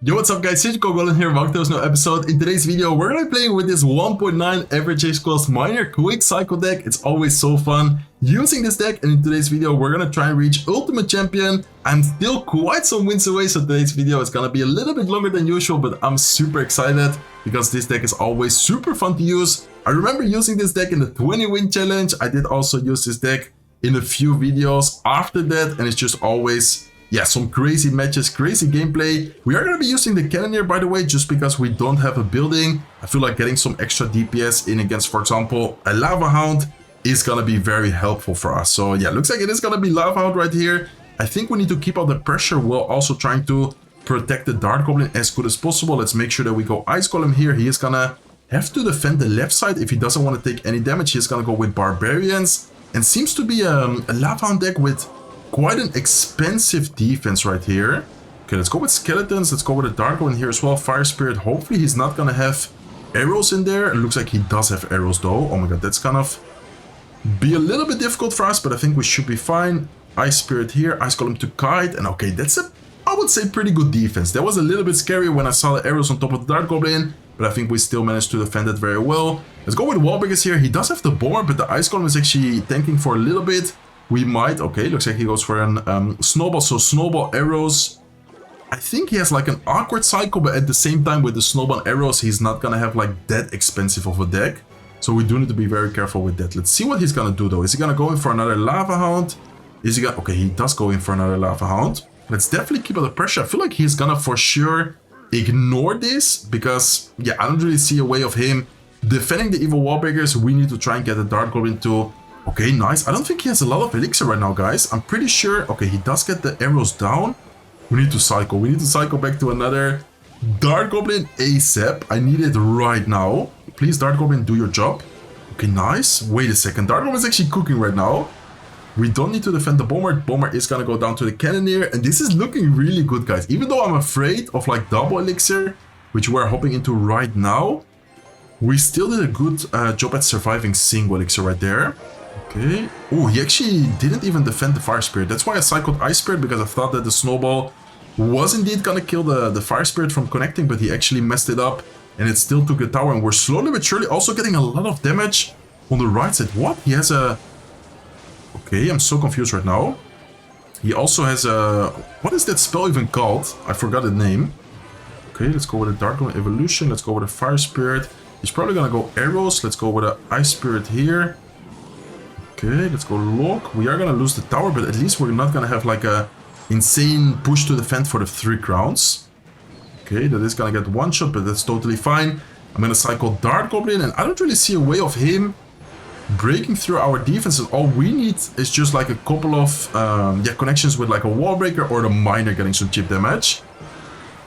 Yo, what's up guys, it's Goblin here, welcome to this new episode. In today's video, we're gonna be playing with this 1.9 average H cost minor quick cycle deck. It's always so fun using this deck, and in today's video, we're gonna try and reach Ultimate Champion. I'm still quite some wins away, so today's video is gonna be a little bit longer than usual, but I'm super excited because this deck is always super fun to use. I remember using this deck in the 20 win challenge. I did also use this deck in a few videos after that, and it's just always some crazy matches, crazy gameplay. We are going to be using the Cannoneer, by the way, just because we don't have a building. I feel like getting some extra DPS in against, for example, a Lava Hound is going to be very helpful for us. So yeah, looks like it is going to be Lava Hound right here. I think we need to keep up the pressure while also trying to protect the Dart Goblin as good as possible. Let's make sure that we go Ice Golem here. He is going to have to defend the left side. If he doesn't want to take any damage, he's going to go with Barbarians. And seems to be a Lava Hound deck with quite an expensive defense right here. Okay, let's go with Skeletons. Let's go with a Dark One here as well. Fire Spirit. Hopefully he's not gonna have arrows in there. It looks like he does have arrows though. Oh my god, that's kind of be a little bit difficult for us, but I think we should be fine. Ice Spirit here. Ice Golem to Kite. And okay, that's a, I would say, pretty good defense. That was a little bit scary when I saw the arrows on top of the Dark Goblin, but I think we still managed to defend it very well. Let's go with Wallbreakers here. He does have the Bomber, but the Ice Golem is actually tanking for a little bit. We might, okay, looks like he goes for an Snowball, so Snowball Arrows. I think he has like an awkward cycle, but at the same time with the Snowball Arrows, he's not gonna have like that expensive of a deck. So we do need to be very careful with that. Let's see what he's gonna do though. Is he gonna go in for another Lava Hound? Is he gonna, okay, he does go in for another Lava Hound. Let's definitely keep up the pressure. I feel like he's gonna for sure ignore this because, yeah, I don't really see a way of him defending the Evil Wallbreakers. We need to try and get the Dark Goblin to... Okay, nice. I don't think he has a lot of elixir right now, guys. I'm pretty sure... Okay, he does get the arrows down. We need to cycle. We need to cycle back to another Dark Goblin ASAP. I need it right now. Please, Dark Goblin, do your job. Okay, nice. Wait a second. Dark Goblin is actually cooking right now. We don't need to defend the Bomber. Bomber is gonna go down to the Cannoneer. And this is looking really good, guys. Even though I'm afraid of like double elixir, which we're hopping into right now, we still did a good job at surviving single elixir right there. Okay. Oh, he actually didn't even defend the Fire Spirit. That's why I cycled Ice Spirit, because I thought that the Snowball was indeed gonna kill the Fire Spirit from connecting, but he actually messed it up and it still took the tower, and we're slowly but surely also getting a lot of damage on the right side. What? He has a... Okay, I'm so confused right now. He also has a... What is that spell even called? I forgot the name. Okay, let's go with a Dark One Evolution. Let's go with a Fire Spirit. He's probably gonna go Arrows. Let's go with an Ice Spirit here. Okay, let's go Lock. We are gonna lose the tower, but at least we're not gonna have like a insane push to defend for the 3 crowns. Okay, that is gonna get one shot, but that's totally fine. I'm gonna cycle Dart Goblin, and I don't really see a way of him breaking through our defense. All we need is just like a couple of connections with like a wall breaker or the miner getting some chip damage.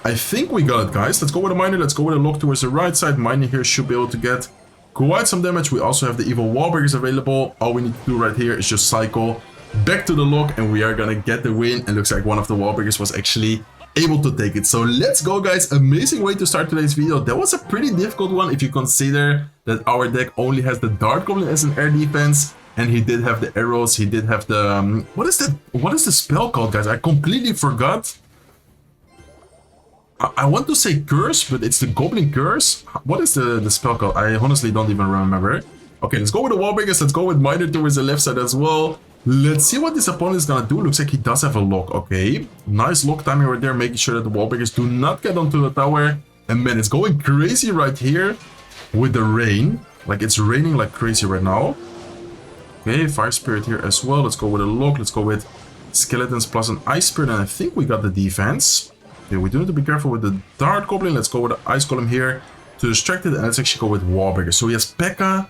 I think we got it, guys. Let's go with a miner. Let's go with a lock towards the right side. Miner here should be able to get quite some damage. We also have the evil wall breakers available. All we need to do right here is just cycle back to the lock, and we are gonna get the win. And looks like one of the wall breakers was actually able to take it. So let's go, guys. Amazing way to start today's video. That was a pretty difficult one if you consider that our deck only has the Dart Goblin as an air defense, and he did have the arrows. He did have the what is the spell called, guys? I completely forgot. I want to say curse, but it's the Goblin Curse. What is the spell called? I honestly don't even remember. Okay, let's go with the wall breakers. Let's go with miner towards the left side as well. Let's see what this opponent is gonna do. Looks like he does have a lock. Okay, nice lock timing right there, making sure that the wall breakers do not get onto the tower. And man, it's going crazy right here with the rain. Like, it's raining like crazy right now. Okay, Fire Spirit here as well. Let's go with a lock. Let's go with Skeletons plus an Ice Spirit, and I think we got the defense. Okay, we do need to be careful with the Dart Goblin. Let's go with the Ice Golem here to distract it, and let's actually go with Wallbreaker. So he has Pekka,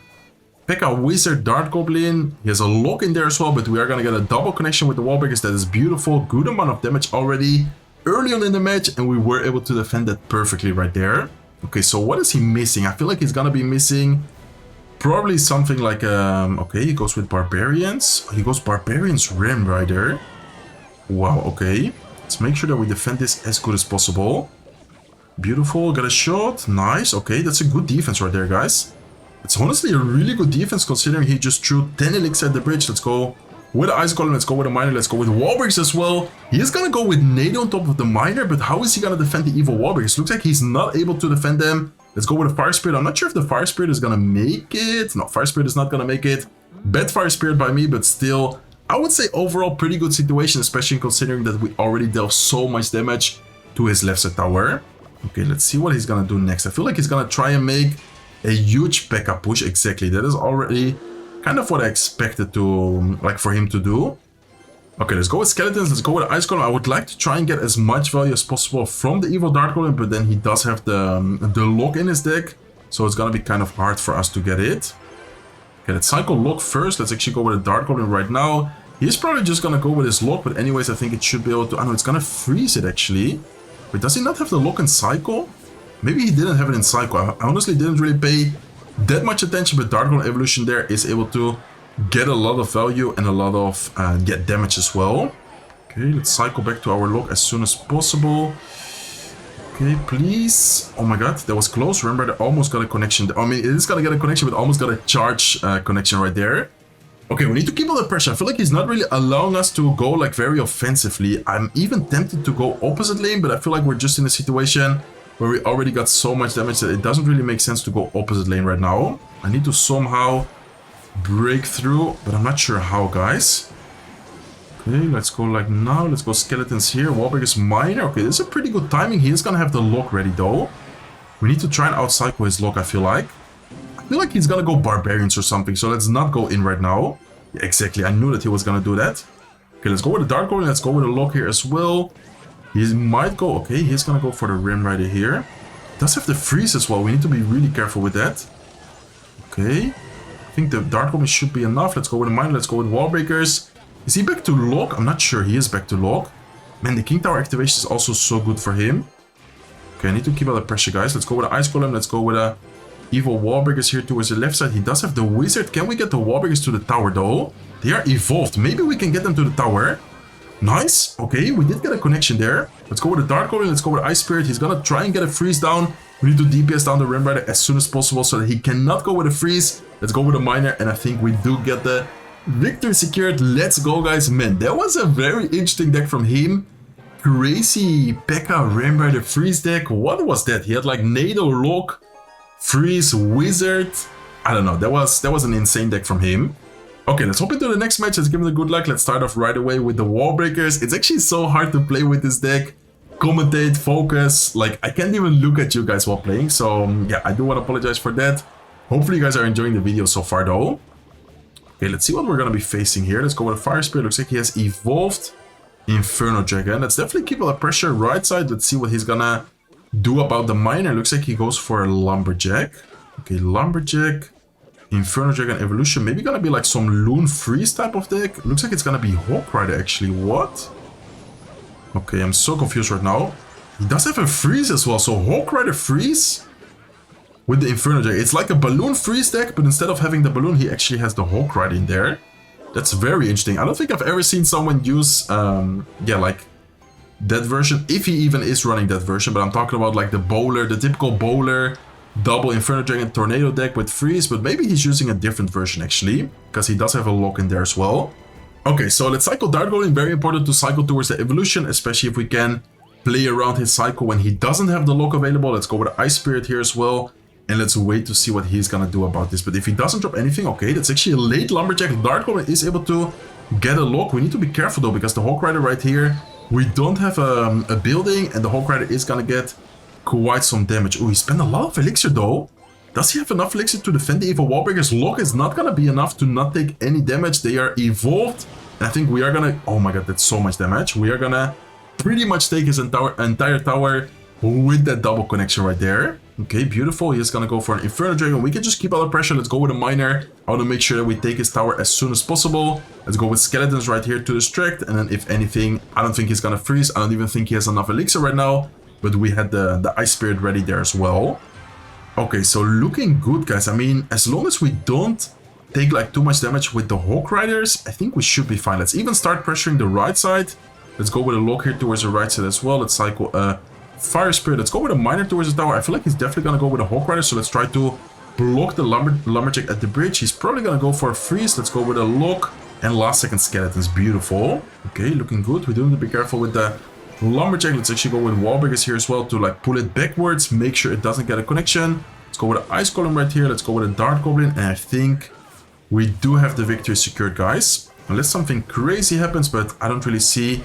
Wizard, Dart Goblin. He has a lock in there as well, but we are gonna get a double connection with the Wallbreakers. That is beautiful. Good amount of damage already early on in the match, and we were able to defend that perfectly right there. Okay, so what is he missing? I feel like he's gonna be missing probably something like okay, he goes with Barbarians. He goes Barbarians Ram right there. Wow, okay. Let's make sure that we defend this as good as possible. Beautiful, got a shot. Nice, okay, that's a good defense right there, guys. It's honestly a really good defense considering he just threw 10 elixir at the bridge. Let's go with the Ice Golem, let's go with the Miner, let's go with wall breakers as well. He is gonna go with Nado on top of the Miner, but how is he gonna defend the evil wall breakers? Looks like he's not able to defend them. Let's go with a Fire Spirit. I'm not sure if the Fire Spirit is gonna make it. No, Fire Spirit is not gonna make it. Bad Fire Spirit by me, but still, I would say overall pretty good situation, especially considering that we already dealt so much damage to his left side tower. Okay, let's see what he's gonna do next. I feel like he's gonna try and make a huge Pekka push. Exactly, that is already kind of what I expected to, like, for him to do. Okay, let's go with skeletons, let's go with Ice Golem. I would like to try and get as much value as possible from the evil Dart Golem, but then he does have the lock in his deck, so it's gonna be kind of hard for us to get it. Okay, let's cycle lock first. Let's actually go with a Dart Golem right now. He's probably just gonna go with his lock, but anyways, I think it should be able to... I know it's gonna freeze it actually. Wait, does he not have the lock in cycle? Maybe he didn't have it in cycle. I honestly didn't really pay that much attention, but Dart Golem Evolution there is able to get a lot of value and a lot of get damage as well. Okay, let's cycle back to our lock as soon as possible. Okay, please. Oh my god, that was close. Remember, they almost got a connection. I mean, it is gonna get a connection, but almost got a charge connection right there. Okay, we need to keep all the pressure. I feel like he's not really allowing us to go like very offensively. I'm even tempted to go opposite lane, but I feel like we're just in a situation where we already got so much damage that it doesn't really make sense to go opposite lane right now. I need to somehow break through, but I'm not sure how, guys. Okay, let's go like now. Let's go skeletons here. Wallbreaker's Miner. Okay, this is a pretty good timing. He is gonna have the lock ready though. We need to try and outcycle his lock, I feel like. I feel like he's gonna go barbarians or something, so let's not go in right now. Yeah, exactly, I knew that he was gonna do that. Okay, let's go with the Dark Golem. Let's go with the lock here as well. He might go... Okay, he's gonna go for the Rim Rider here. Does have the freeze as well. We need to be really careful with that. Okay. I think the Dark Golem should be enough. Let's go with the Miner. Let's go with Wall Breakers. Is he back to lock? I'm not sure. He is back to lock. Man, the King Tower activation is also so good for him. Okay, I need to keep out the pressure, guys. Let's go with the Ice Golem. Let's go with a Evil Wall Breakers here towards the left side. He does have the Wizard. Can we get the Wall Breakers to the tower, though? They are evolved. Maybe we can get them to the tower. Nice. Okay, we did get a connection there. Let's go with the Dark Golem. Let's go with Ice Spirit. He's gonna try and get a freeze down. We need to DPS down the Rim Rider as soon as possible so that he cannot go with a freeze. Let's go with a Miner, and I think we do get the victory secured. Let's go, guys. Man, that was a very interesting deck from him. Crazy Pekka Rim Rider freeze deck. What was that? He had like Nado, Lock, Freeze, Wizard. I don't know. That was an insane deck from him. Okay, let's hop into the next match. Let's give him the good luck. Let's start off right away with the Wall Breakers. It's actually so hard to play with this deck. Commentate, focus. Like, I can't even look at you guys while playing. So, yeah, I do want to apologize for that. Hopefully, you guys are enjoying the video so far, though. Okay, let's see what we're going to be facing here. Let's go with Fire Spirit. Looks like he has evolved Inferno Dragon. Let's definitely keep a lot of pressure right side. Let's see what he's going to do about the Miner. Looks like he goes for a Lumberjack. Okay, Lumberjack. Inferno Dragon Evolution, maybe gonna be like some Loon Freeze type of deck. Looks like it's gonna be Hawk Rider actually. What? Okay, I'm so confused right now. He does have a Freeze as well, so Hawk Rider Freeze with the Inferno Dragon. It's like a Balloon Freeze deck, but instead of having the Balloon, he actually has the Hawk Rider in there. That's very interesting. I don't think I've ever seen someone use, yeah, like that version, if he even is running that version, but I'm talking about like the bowler, the typical bowler, double Inferno Dragon Tornado deck with freeze, but maybe he's using a different version actually, because he does have a lock in there as well. Okay, so let's cycle Dart Golem. Very important to cycle towards the evolution, especially if we can play around his cycle when he doesn't have the lock available. Let's go with the Ice Spirit here as well, and let's wait to see what he's gonna do about this. But if he doesn't drop anything, okay, that's actually a late Lumberjack. Dart Golem is able to get a lock. We need to be careful though, because the Hawk Rider right here, we don't have a building, and the Hawk Rider is gonna get quite some damage. Oh, he spent a lot of elixir though. Does he have enough elixir to defend the Evil Wallbreaker's lock? Is not gonna be enough to not take any damage. They are evolved. And I think we are gonna... Oh my god, that's so much damage. We are gonna pretty much take his entire tower with that double connection right there. Okay, beautiful. He's gonna go for an Inferno Dragon. We can just keep under pressure. Let's go with a Miner. I want to make sure that we take his tower as soon as possible. Let's go with Skeletons right here to distract. And then if anything, I don't think he's gonna freeze. I don't even think he has enough elixir right now. But we had the Ice Spirit ready there as well. Okay, so looking good, guys. I mean, as long as we don't take like too much damage with the Hawk Riders, I think we should be fine. Let's even start pressuring the right side. Let's go with a lock here towards the right side as well. Let's cycle a Fire Spirit. Let's go with a Miner towards the tower. I feel like he's definitely going to go with a Hawk Rider. So let's try to block the Lumberjack at the bridge. He's probably going to go for a freeze. Let's go with a lock. And last second skeletons, beautiful. Okay, looking good. We do need to be careful with the lumberjack. Let's actually go with wall breakers here as well to like pull it backwards, make sure it doesn't get a connection. Let's go with the ice golem right here. Let's go with a dart goblin, and I think we do have the victory secured, guys. Unless something crazy happens, but I don't really see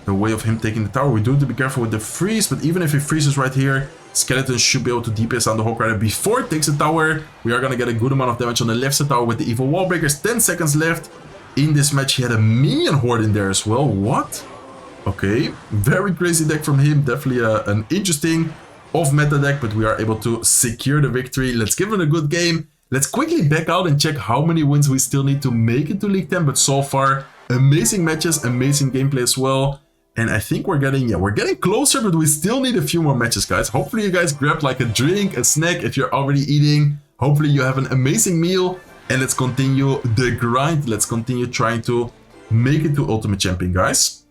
a way of him taking the tower. We do need to be careful with the freeze, but even if he freezes right here, skeletons should be able to DPS on the Hawk Rider before it takes the tower. We are gonna get a good amount of damage on the left side tower with the evil wall breakers. 10 seconds left. In this match, he had a minion horde in there as well. What? Okay, very crazy deck from him. Definitely an interesting off-meta deck, but we are able to secure the victory. Let's give it a good game. Let's quickly back out and check how many wins we still need to make it to League 10. But so far, amazing matches, amazing gameplay as well. And I think we're getting closer, but we still need a few more matches, guys. Hopefully you guys grabbed like a drink, a snack if you're already eating. Hopefully you have an amazing meal. And let's continue the grind. Let's continue trying to make it to Ultimate Champion, guys.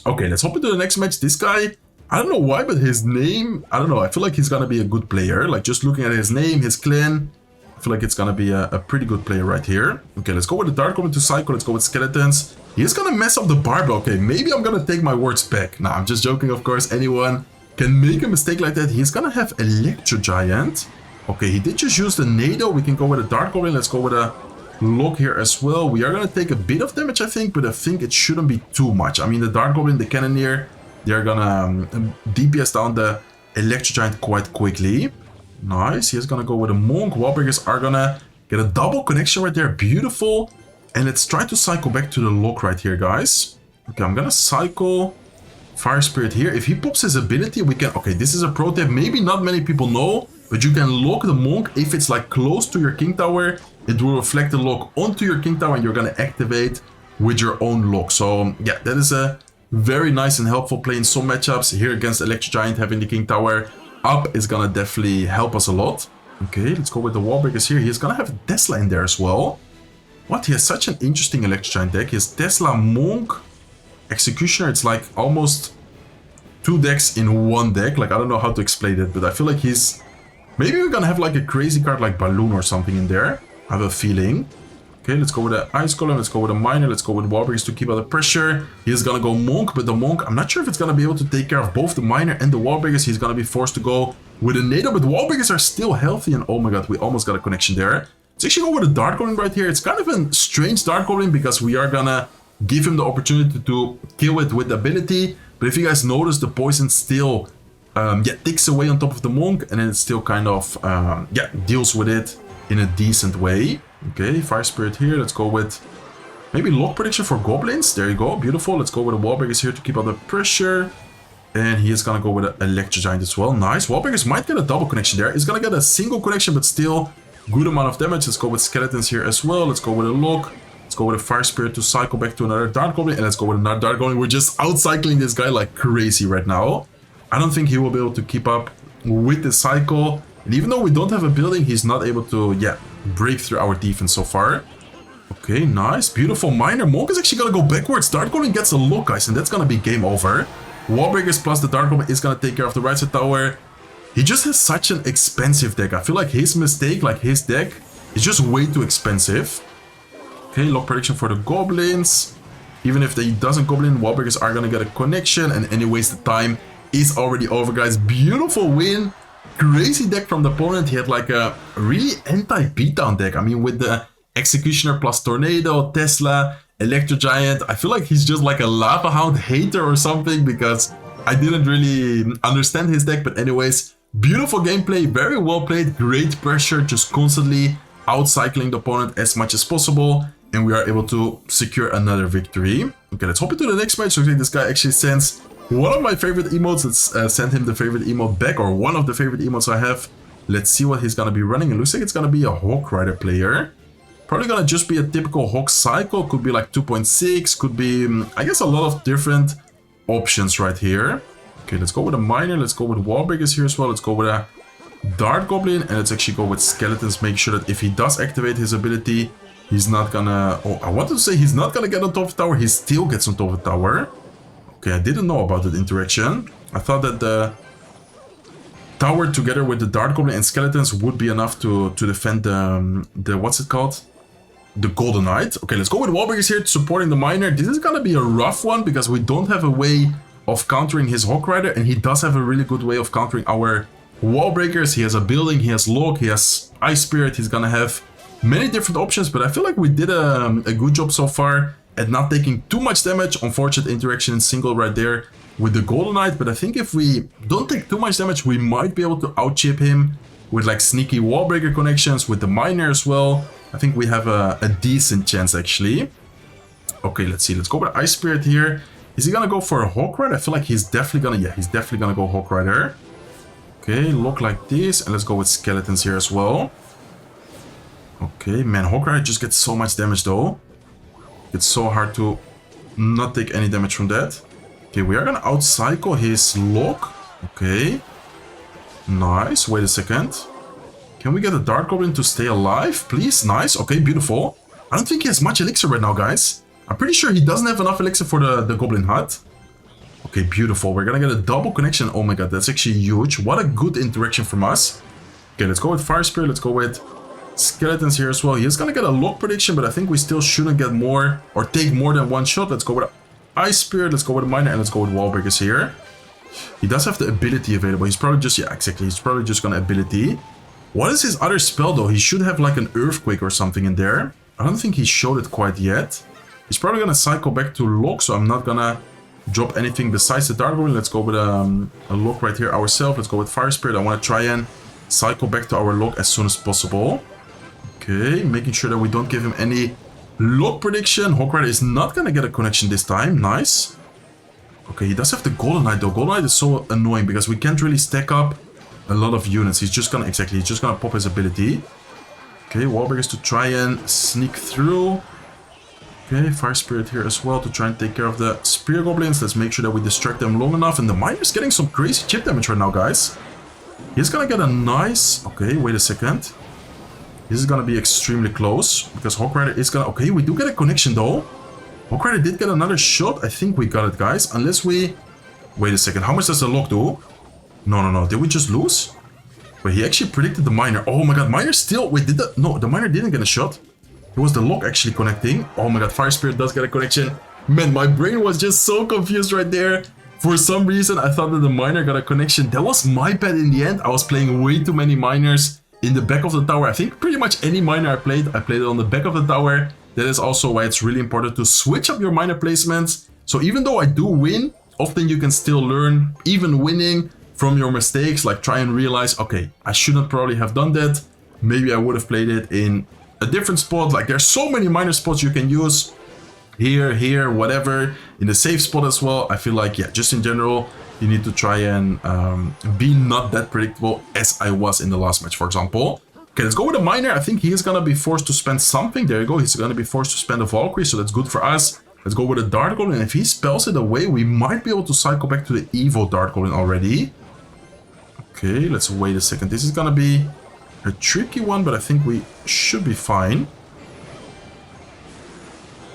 Okay, let's hop into the next match. This guy, I don't know why, but his name, I don't know. I feel like he's gonna be a good player. Like just looking at his name, his clan, I feel like it's gonna be a pretty good player right here. Okay, let's go with the Dark Goblin to Psycho. Let's go with Skeletons. He's gonna mess up the barbell. Okay, maybe I'm gonna take my words back. Nah, I'm just joking, of course. Anyone can make a mistake like that. He's gonna have Electro Giant. Okay, he did just use the Nado. We can go with a Dark Goblin. Let's go with a Lock here as well. We are going to take a bit of damage, I think, but I think it shouldn't be too much. I mean, the Dark Goblin, the Cannoneer, they're going to DPS down the Electro Giant quite quickly. Nice. He's going to go with a Monk. Wallbreakers are going to get a double connection right there. Beautiful. And let's try to cycle back to the Lock right here, guys. Okay, I'm going to cycle Fire Spirit here. If he pops his ability, we can... Okay, this is a pro tip. Maybe not many people know, but you can lock the Monk if it's like close to your King Tower. It will reflect the lock onto your King Tower and you're going to activate with your own lock. So yeah, that is a very nice and helpful play in some matchups. Here against Electro Giant, having the King Tower up is going to definitely help us a lot. Okay, let's go with the Wallbreakers here. He's going to have Tesla in there as well. What? He has such an interesting Electro Giant deck. He has Tesla, Monk, Executioner. It's like almost 2 decks in 1 deck. Like, I don't know how to explain it, but I feel like he's... Maybe we're gonna have like a crazy card like Balloon or something in there. I have a feeling. Okay, let's go with the Ice Golem. Let's go with a Miner. Let's go with Wallbreakers to keep out the pressure. He's gonna go Monk, but the Monk, I'm not sure if it's gonna be able to take care of both the Miner and the Wallbreakers. He's gonna be forced to go with a Nado, but Wallbreakers are still healthy. And oh my god, we almost got a connection there. Let's actually go with a Dart Goblin right here. It's kind of a strange Dart Goblin because we are gonna give him the opportunity to kill it with ability. But if you guys notice, the poison still ticks away on top of the Monk, and then it still kind of deals with it in a decent way. Okay, Fire Spirit here. Let's go with maybe Lock Prediction for Goblins. There you go, beautiful. Let's go with the Wallbreakers here to keep out the pressure. And he is gonna go with an Electro Giant as well. Nice. Wallbreakers might get a double connection there. He's gonna get a single connection, but still good amount of damage. Let's go with Skeletons here as well. Let's go with a Lock. Let's go with a Fire Spirit to cycle back to another Dart Goblin. And let's go with another Dart Goblin. We're just outcycling this guy like crazy right now. I don't think he will be able to keep up with the cycle. And even though we don't have a building, he's not able to, break through our defense so far. Okay, nice. Beautiful Miner. Monk is actually going to go backwards. Dart Goblin gets a lock, guys, and that's going to be game over. Wallbreakers plus the Dart Goblin is going to take care of the right side tower. He just has such an expensive deck. I feel like his mistake, like his deck, is just way too expensive. Okay, Lock Prediction for the Goblins. Even if he doesn't Goblin, Wallbreakers are going to get a connection. And anyways, the time is already over, guys. Beautiful win. Crazy deck from the opponent. He had like a really anti-beatdown deck. I mean, with the Executioner plus Tornado, Tesla, Electro Giant. I feel like he's just like a Lava Hound hater or something because I didn't really understand his deck. But anyways, beautiful gameplay. Very well played. Great pressure. Just constantly outcycling the opponent as much as possible. And we are able to secure another victory. Okay, let's hop into the next match. Looks like this guy actually sends one of my favorite emotes. Let's send him the favorite emote back, or one of the favorite emotes I have. Let's see what he's going to be running. It looks like it's going to be a Hawk Rider player. Probably going to just be a typical Hawk cycle. Could be like 2.6. Could be, I guess, a lot of different options right here. Okay, let's go with a Miner. Let's go with Wallbreakers here as well. Let's go with a Dart Goblin. And let's actually go with Skeletons. Make sure that if he does activate his ability, he's not going to... Oh, I wanted to say he's not going to get on top of the tower. He still gets on top of the tower. Okay, I didn't know about that interaction. I thought that the tower together with the Dart Goblin and Skeletons would be enough to defend the what's it called? the Golden Knight. Okay, let's go with wall breakers here, supporting the miner. This is gonna be a rough one because we don't have a way of countering his Hawk Rider, and he does have a really good way of countering our wall breakers. He has a building, he has log, he has ice spirit. He's gonna have many different options, but I feel like we did a good job so far at not taking too much damage. Unfortunate interaction in single right there with the Golden Knight, but I think if we don't take too much damage, we might be able to out-chip him with like sneaky wall breaker connections with the miner as well. I think we have a decent chance actually. Okay, let's see. Let's go with ice spirit here. Is he gonna go for a Hawk Rider? I feel like he's definitely gonna, yeah, he's definitely gonna go Hawk Rider. Okay, look like this, and let's go with skeletons here as well. Okay, man, Hawk Rider just gets so much damage though. It's so hard to not take any damage from that. Okay, we are gonna out-cycle his lock. Okay. Nice, wait a second. Can we get a Dark Goblin to stay alive, please? Nice, okay, beautiful. I don't think he has much elixir right now, guys. I'm pretty sure he doesn't have enough elixir for the Goblin Hut. Okay, beautiful. We're gonna get a double connection. Oh my god, that's actually huge. What a good interaction from us. Okay, let's go with Fire Spirit. Let's go with skeletons here as well. He's gonna get a lock prediction, but I think we still shouldn't get more or take more than one shot. Let's go with Ice Spirit. Let's go with Miner, and let's go with Wall Breakers here. He does have the ability available. He's probably just, yeah, exactly. He's probably just gonna ability. What is his other spell though? He should have like an Earthquake or something in there. I don't think he showed it quite yet. He's probably gonna cycle back to lock, so I'm not gonna drop anything besides the Dark Goblin. Let's go with a lock right here ourselves. Let's go with Fire Spirit. I want to try and cycle back to our lock as soon as possible. Okay, making sure that we don't give him any lock prediction. Hawk Rider is not gonna get a connection this time. Nice. Okay, he does have the Golden Knight though. Golden Knight is so annoying because we can't really stack up a lot of units. He's just gonna, exactly, he's just gonna pop his ability. Okay, Wallbreakers to try and sneak through. Okay, Fire Spirit here as well to try and take care of the Spear Goblins. Let's make sure that we distract them long enough. And the Miner's getting some crazy chip damage right now, guys. He's gonna get a nice... Okay, wait a second. This is gonna be extremely close because Hawk Rider is gonna... Okay, we do get a connection though. Hawk Rider did get another shot. I think we got it, guys. Unless we... Wait a second. How much does the lock do? No. Did we just lose? Wait, he actually predicted the Miner. Oh my god, Miner still... Wait, did the... No, the Miner didn't get a shot. It was the lock actually connecting. Oh my god, Fire Spirit does get a connection. Man, my brain was just so confused right there. For some reason, I thought that the Miner got a connection. That was my bad in the end. I was playing way too many Miners in the back of the tower. I think pretty much any Miner I played it on the back of the tower. That is also why it's really important to switch up your Miner placements. So even though I do win, often you can still learn, even winning, from your mistakes. Like try and realize, okay, I shouldn't probably have done that. Maybe I would have played it in a different spot. Like there's so many Miner spots you can use. Here, whatever. In the safe spot as well. I feel like, yeah, just in general, you need to try and be not that predictable as I was in the last match, for example. Okay, let's go with a Miner. I think he is gonna be forced to spend something. There you go. He's gonna be forced to spend a Valkyrie, so that's good for us. Let's go with a Dart Goblin. And if he spells it away, we might be able to cycle back to the Evo Dart Goblin already. Okay, let's wait a second. This is gonna be a tricky one, but I think we should be fine.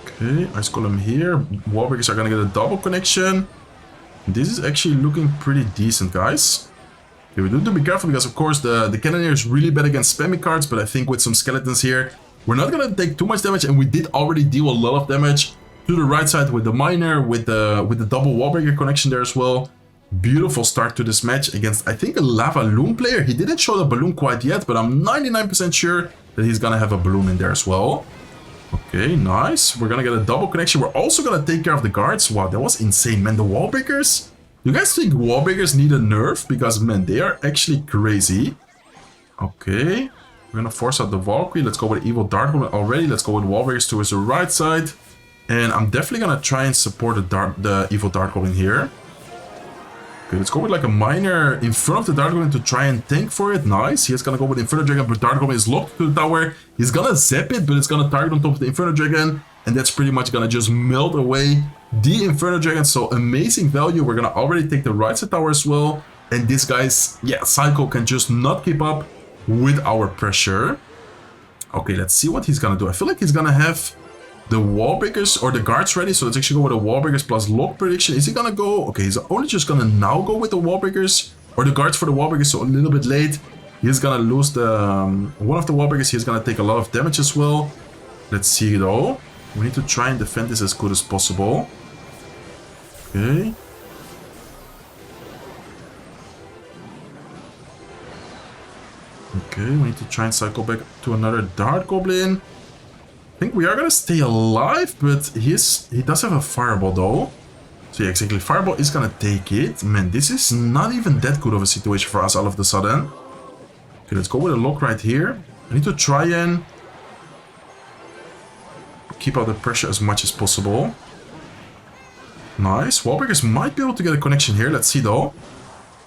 Okay, Ice Golem here. Wallbreakers are gonna get a double connection. This is actually looking pretty decent, guys. Okay, we do need to be careful because, of course, the Cannoneer is really bad against spammy cards, but I think with some skeletons here, we're not gonna take too much damage, and we did already deal a lot of damage to the right side with the Miner, with the double Wallbreaker connection there as well. Beautiful start to this match against, I think, a Lava Loon player. He didn't show the balloon quite yet, but I'm 99% sure that he's gonna have a balloon in there as well. Okay, nice. We're gonna get a double connection. We're also gonna take care of the guards. Wow, that was insane, man. The Wallbreakers. You guys think Wallbreakers need a nerf? Because, man, they are actually crazy. Okay. We're gonna force out the Valkyrie. Let's go with Evil Dart Goblin already. Let's go with Wallbreakers towards the right side. And I'm definitely gonna try and support the Evil Dart Goblin here. Okay, let's go with like a Miner in front of the Dart Goblin to try and tank for it. Nice. He's gonna go with Inferno Dragon, but Dart Goblin is locked to the tower. He's gonna zap it, but it's gonna target on top of the Inferno Dragon. And that's pretty much gonna just melt away the Inferno Dragon. So amazing value. We're gonna already take the right side tower as well. And this guy's, yeah, cycle can just not keep up with our pressure. Okay, let's see what he's gonna do. I feel like he's gonna have the Wallbreakers or the guards ready. So let's actually go with the Wallbreakers plus lock prediction. Is he gonna go? Okay, he's only just gonna now go with the Wallbreakers or the guards for the Wallbreakers. So a little bit late. He's gonna lose the one of the Wallbreakers. He's gonna take a lot of damage as well. Let's see though. We need to try and defend this as good as possible. Okay. Okay, we need to try and cycle back to another Dart Goblin. I think we are gonna stay alive, but he does have a Fireball though. So yeah, exactly, Fireball is gonna take it. Man, this is not even that good of a situation for us all of a sudden. Okay, let's go with a lock right here. I need to try and keep out the pressure as much as possible. Nice. Wallbreakers might be able to get a connection here. Let's see though.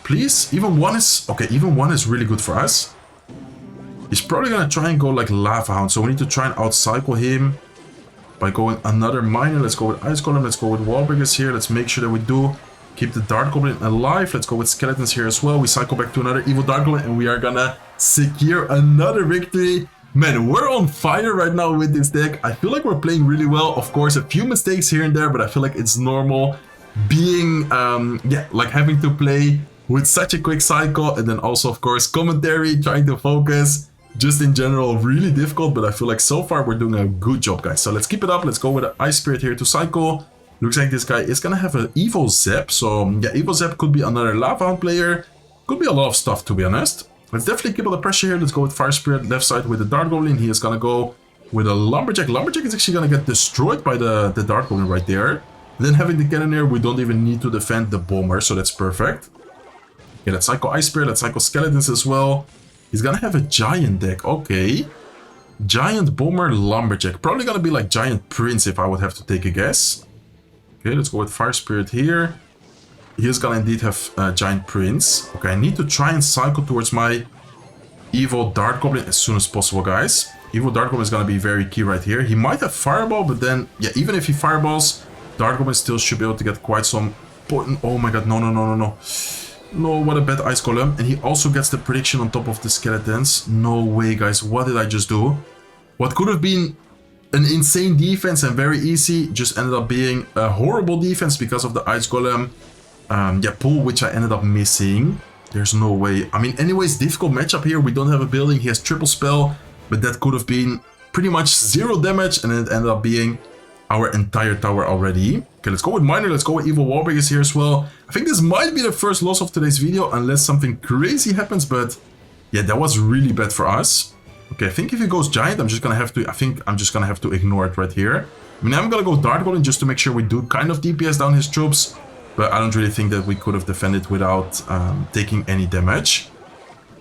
Please, even one is... Okay, even one is really good for us. He's probably gonna try and go like Lava Hound, so we need to try and outcycle him by going another miner. Let's go with Ice Golem, let's go with Wallbreakers here. Let's make sure that we do keep the Dart Goblin alive. Let's go with Skeletons here as well. We cycle back to another Evil Dart Goblin and we are gonna secure another victory. Man, we're on fire right now with this deck. I feel like we're playing really well. Of course, a few mistakes here and there, but I feel like it's normal being, yeah, like having to play with such a quick cycle. And then also, of course, commentary, trying to focus. Just in general, really difficult, but I feel like so far we're doing a good job, guys. So let's keep it up. Let's go with an Ice Spirit here to cycle. Looks like this guy is gonna have an Evil Zap. So yeah, Evil Zap could be another Lava Hound player. Could be a lot of stuff, to be honest. Let's definitely keep all the pressure here. Let's go with Fire Spirit left side with the Dart Goblin. He is gonna go with a Lumberjack. Lumberjack is actually gonna get destroyed by the Dart Goblin right there. And then having the Cannoneer, we don't even need to defend the Bomber, so that's perfect. Okay, let's cycle Ice Spirit. Let's cycle Skeletons as well. He's gonna have a Giant deck, okay. Giant Bomber, Lumberjack. Probably gonna be like Giant Prince if I would have to take a guess. Okay, let's go with Fire Spirit here. He is gonna indeed have Giant Prince. Okay, I need to try and cycle towards my Evil Dart Goblin as soon as possible, guys. Evil Dart Goblin is gonna be very key right here. He might have Fireball, but then, yeah, even if he Fireballs, Dart Goblin still should be able to get quite some potent... Oh my god, no, no, no, no, no. No, what a bad Ice Golem. And he also gets the prediction on top of the Skeletons. No way, guys. What did I just do? What could have been an insane defense and very easy just ended up being a horrible defense because of the Ice Golem pull, which I ended up missing. There's no way. I mean, anyways, difficult matchup here. We don't have a building. He has triple spell, but that could have been pretty much 0 damage, and it ended up being our entire tower already. Okay, let's go with Miner. Let's go with Evil Wallbreakers here as well. I think this might be the first loss of today's video, unless something crazy happens, but yeah, that was really bad for us. Okay, I think if he goes Giant, I'm just gonna have to, I think I'm just gonna have to ignore it right here. I mean, I'm gonna go Dart Golem just to make sure we do kind of DPS down his troops, but I don't really think that we could have defended without taking any damage.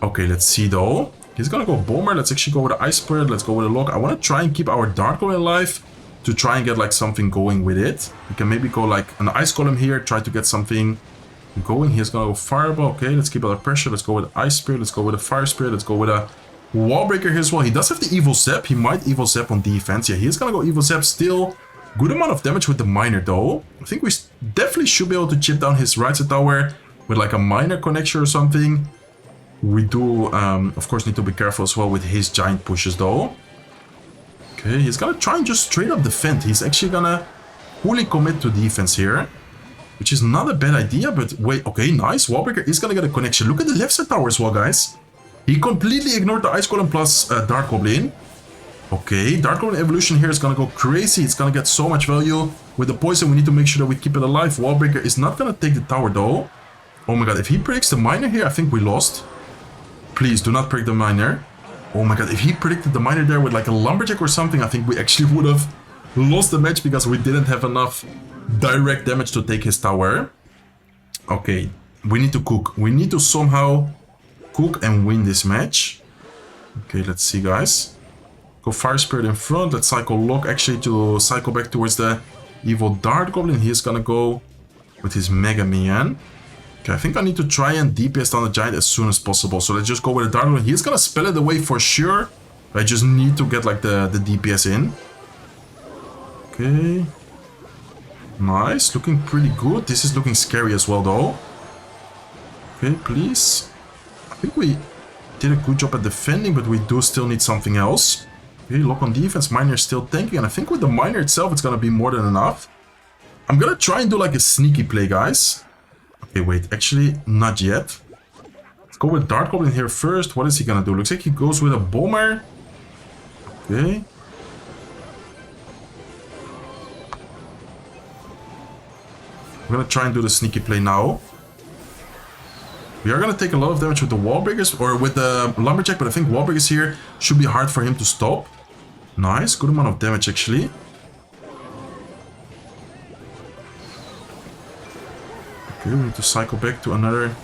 Okay, let's see though. He's gonna go Bomber. Let's actually go with the Ice Spirit. Let's go with a Lock. I want to try and keep our Dart Golem alive to try and get like something going with it. We can maybe go like an Ice Golem here, try to get something going. He's gonna go Fireball. Okay, let's keep our pressure. Let's go with Ice Spirit. Let's go with a Fire Spirit. Let's go with a Wallbreaker here as well. He does have the Evil Zap. He might Evil Zap on defense. Yeah, he's gonna go Evil Zap still. Good amount of damage with the Miner though. I think we definitely should be able to chip down his right side tower with like a Miner connection or something. We do, of course, need to be careful as well with his giant pushes though. Okay, he's gonna try and just straight up defend. He's actually gonna fully commit to defense here, which is not a bad idea, but wait, okay, nice. Wallbreaker is gonna get a connection. Look at the left side tower as well, guys. He completely ignored the Ice Golem plus Dark Goblin. Okay, Dark Goblin evolution here is gonna go crazy. It's gonna get so much value. With the poison, we need to make sure that we keep it alive. Wallbreaker is not gonna take the tower though. Oh my god, if he predicts the Miner here, I think we lost. Please, do not predict the Miner. Oh my god, if he predicted the Miner there with like a Lumberjack or something, I think we actually would have lost the match because we didn't have enough direct damage to take his tower. Okay, we need to cook. We need to somehow cook and win this match. Okay, let's see, guys. Go Fire Spirit in front. Let's cycle Lock actually to cycle back towards the Evil Dart Goblin. He's gonna go with his Mega Minion. Okay, I think I need to try and DPS down the Giant as soon as possible. So let's just go with the Dart Goblin. He's gonna spell it away for sure. I just need to get like the DPS in. Okay. Nice, looking pretty good. This is looking scary as well though. Okay, please. I think we did a good job at defending, but we do still need something else. Okay, Lock on defense. Miner is still tanking, and I think with the Miner itself, it's gonna be more than enough. I'm gonna try and do like a sneaky play, guys. Okay, wait, actually, not yet. Let's go with Dart Goblin here first. What is he gonna do? Looks like he goes with a Bomber. Okay. We're gonna try and do the sneaky play now. We are gonna take a lot of damage with the wall breakers or with the lumberjack, but I think wall breakers here should be hard for him to stop. Nice, good amount of damage actually. Okay, we need to cycle back to another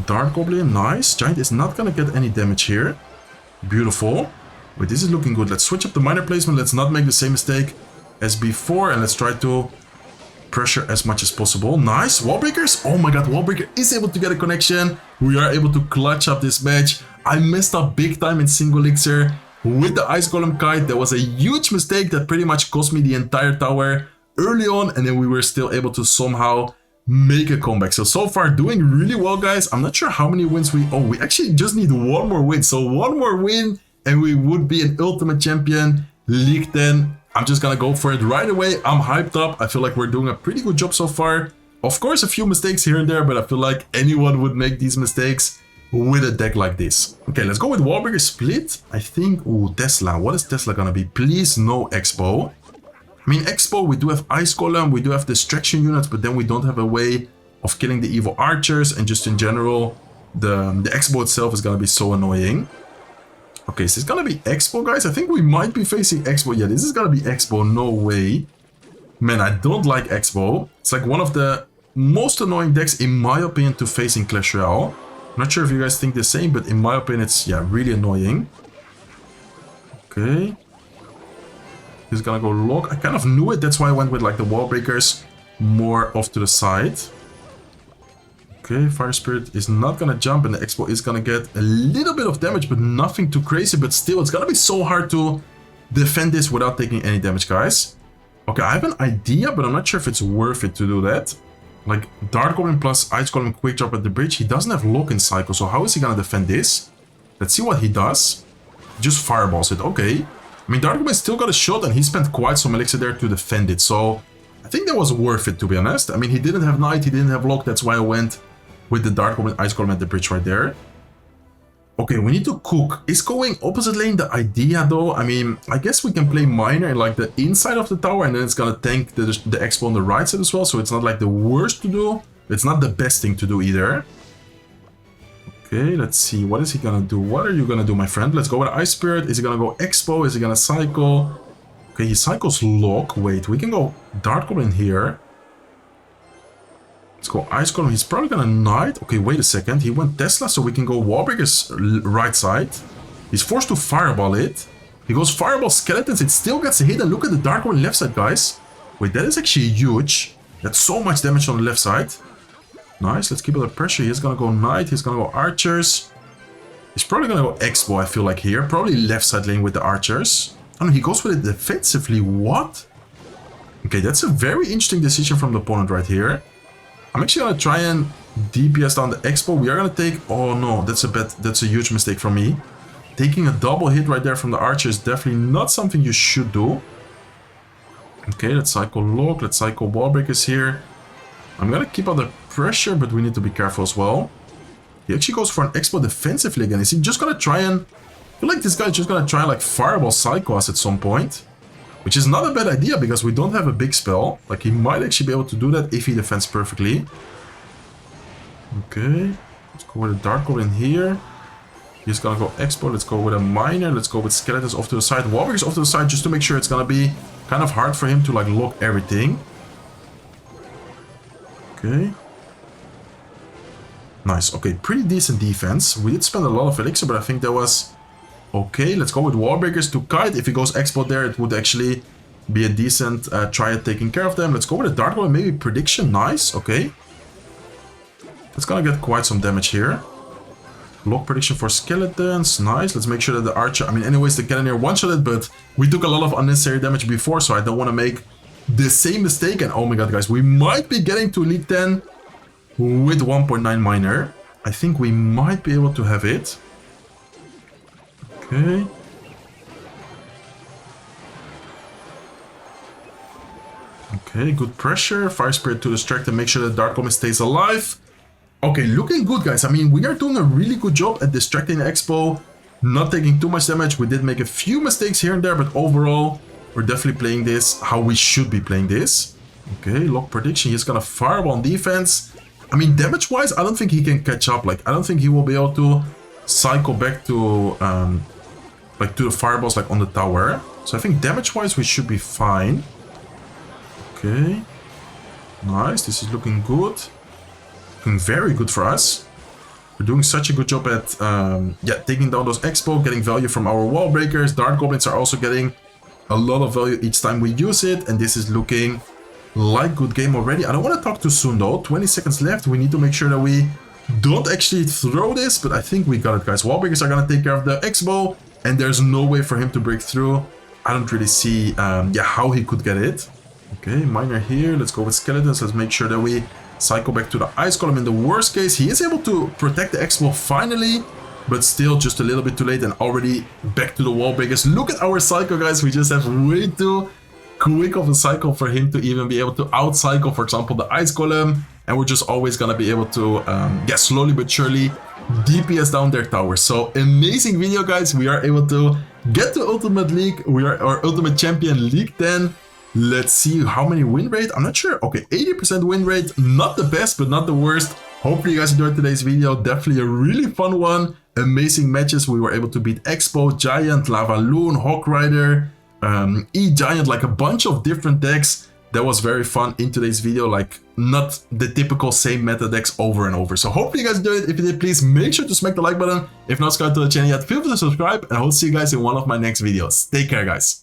Dark Goblin. Nice, Giant is not gonna get any damage here. Beautiful. Wait, this is looking good. Let's switch up the miner placement. Let's not make the same mistake as before, and let's try to pressure as much as possible. Nice, wall breakers. Oh my god, wall breaker is able to get a connection. We are able to clutch up this match. I messed up big time in single elixir with the ice golem kite. That was a huge mistake that pretty much cost me the entire tower early on, and then we were still able to somehow make a comeback. So far doing really well, guys. I'm not sure how many wins we actually just need one more win. So one more win and we would be an ultimate champion, League 10. I'm just gonna go for it right away. I'm hyped up. I feel like we're doing a pretty good job so far. Of course, a few mistakes here and there, but I feel like anyone would make these mistakes with a deck like this. Okay, let's go with Wallbreaker Split. I think, ooh, Tesla. What is Tesla gonna be? Please, no Expo. I mean, Expo, we do have Ice Golem, we do have Distraction Units, but then we don't have a way of killing the evil archers, and just in general, the Expo itself is gonna be so annoying. Okay, so it's gonna be Expo, guys. I think we might be facing Expo. Yeah, this is gonna be Expo, no way. Man, I don't like Expo. It's like one of the most annoying decks, in my opinion, to face in Clash Royale. I'm not sure if you guys think the same, but in my opinion, it's, yeah, really annoying. Okay. He's gonna go lock. I kind of knew it, that's why I went with like the wall breakers more off to the side. Okay, Fire Spirit is not gonna jump, and the Expo is gonna get a little bit of damage, but nothing too crazy. But still, it's gonna be so hard to defend this without taking any damage, guys. Okay, I have an idea, but I'm not sure if it's worth it to do that. Like, Dark Goblin plus Ice Golem Quick Drop at the bridge. He doesn't have lock-in cycle, so how is he gonna defend this? Let's see what he does. Just fireballs it, okay. I mean, Dark Goblin still got a shot, and he spent quite some elixir there to defend it, so I think that was worth it, to be honest. I mean, he didn't have Knight, he didn't have Lock, that's why I went with the Dark Goblin, Ice Golem at the bridge right there. Okay, we need to cook. Is going opposite lane the idea, though? I mean, I guess we can play Miner in, like, the inside of the tower, and then it's gonna tank the Expo on the right side as well, so it's not, like, the worst to do. It's not the best thing to do either. Okay, let's see. What is he gonna do? What are you gonna do, my friend? Let's go with Ice Spirit. Is he gonna go Expo? Is he gonna cycle? Okay, he cycles Lock. Wait, we can go Dark Goblin here. Let's go Ice Golem. He's probably gonna Knight. Okay, wait a second. He went Tesla, so we can go Wallbreaker's right side. He's forced to Fireball it. He goes Fireball Skeletons. It still gets a hit. And look at the Dark Goblin left side, guys. Wait, that is actually huge. That's so much damage on the left side. Nice, let's keep it under pressure. He's gonna go Knight, he's gonna go Archers. He's probably gonna go Expo, I feel like, here. Probably left side lane with the Archers. Oh no, he goes with it defensively. What? Okay, that's a very interesting decision from the opponent right here. I'm actually gonna try and DPS down the Expo. We are gonna take... Oh no, that's a huge mistake from me. Taking a double hit right there from the Archer is definitely not something you should do. Okay, let's cycle Lock, let's cycle Wall Breakers here. I'm gonna keep under pressure, but we need to be careful as well. He actually goes for an Expo defensively again. Is he just gonna try and... I feel like this guy's just gonna try like Fireball Psycho us at some point. Which is not a bad idea, because we don't have a big spell. Like, he might actually be able to do that if he defends perfectly. Okay. Let's go with a Dark Goblin here. He's gonna go Expo. Let's go with a Miner. Let's go with Skeletons off to the side. Warriors off to the side, just to make sure it's gonna be kind of hard for him to like lock everything. Okay. Nice. Okay, pretty decent defense. We did spend a lot of elixir, but I think that was... Okay, let's go with Wallbreakers to kite. If he goes Expo there, it would actually be a decent try at taking care of them. Let's go with a Dark Goblin, maybe Prediction. Nice, okay. That's gonna get quite some damage here. Lock Prediction for Skeletons. Nice, let's make sure that the Archer... I mean, anyways, the Cannoneer one-shotted, but we took a lot of unnecessary damage before, so I don't want to make the same mistake. And oh my god, guys, we might be getting to Elite 10 with 1.9 Miner. I think we might be able to have it. Okay. Okay, good pressure. Fire Spirit to distract and make sure that Dark Goblin stays alive. Okay, looking good, guys. I mean, we are doing a really good job at distracting the Expo, not taking too much damage. We did make a few mistakes here and there, but overall, we're definitely playing this how we should be playing this. Okay, lock prediction. He's gonna fireball on defense. I mean, damage-wise, I don't think he can catch up. Like, I don't think he will be able to cycle back to like to the fireballs like on the tower. So I think damage-wise we should be fine. Okay. Nice. This is looking good. Looking very good for us. We're doing such a good job at yeah, taking down those expo, getting value from our wall breakers. Dart goblins are also getting a lot of value each time we use it, and this is looking like good game already. I don't want to talk too soon though. 20 seconds left. We need to make sure that we don't actually throw this, but I think we got it, guys. Wall breakers are gonna take care of the expo, and there's no way for him to break through. I don't really see yeah, how he could get it. Okay, miner here. Let's go with skeletons. Let's make sure that we cycle back to the ice column. In the worst case, he is able to protect the expo finally, but still just a little bit too late and already back to the wall breakers. Look at our cycle, guys. We just have way too quick of a cycle for him to even be able to out-cycle, for example, the ice column, and we're just always gonna be able to yeah, slowly but surely DPS down their towers. So amazing video, guys. We are able to get to Ultimate League. We are our Ultimate Champion League 10. Let's see how many win rate. I'm not sure. Okay, 80% win rate. Not the best, but not the worst. Hopefully you guys enjoyed today's video. Definitely a really fun one. Amazing matches. We were able to beat Expo, Giant, Lava Loon, Hawk Rider, E-Giant, like a bunch of different decks. That was very fun in today's video, like not the typical same meta decks over and over. So hopefully you guys enjoyed it. If you did, please make sure to smack the like button. If not subscribed to the channel yet, feel free to subscribe, and I will see you guys in one of my next videos. Take care, guys.